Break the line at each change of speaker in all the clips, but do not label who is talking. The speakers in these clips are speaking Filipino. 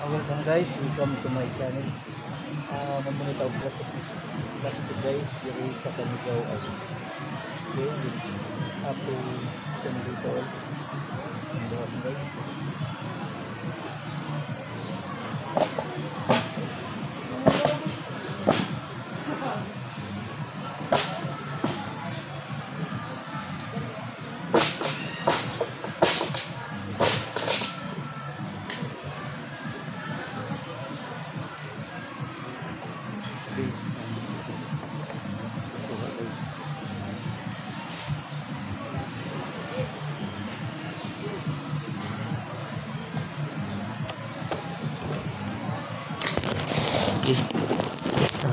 Welcome guys, welcome to my channel. Mamunit ako plastic guys, diri sa Canigaw ay. Okay, up to some little. Guys.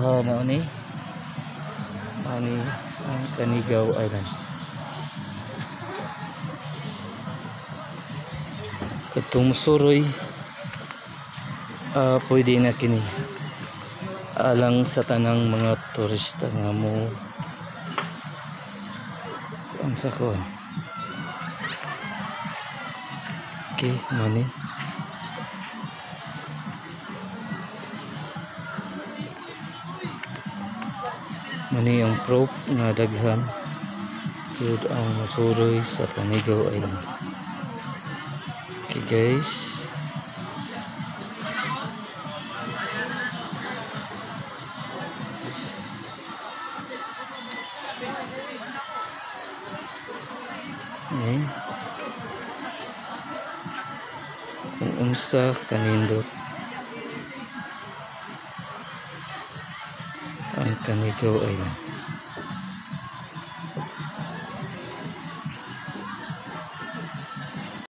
Ano ni? Ani ang Canigaw Island. Katong Musuroy pwede na kini alang sa tanang mga turista nga mo ang sakon. Okay, mani. Mani ang prop nga daghan yun ang Musuroy sa Canigaw Island. Okay guys, kung unsa kanindot ang Canigaw Island.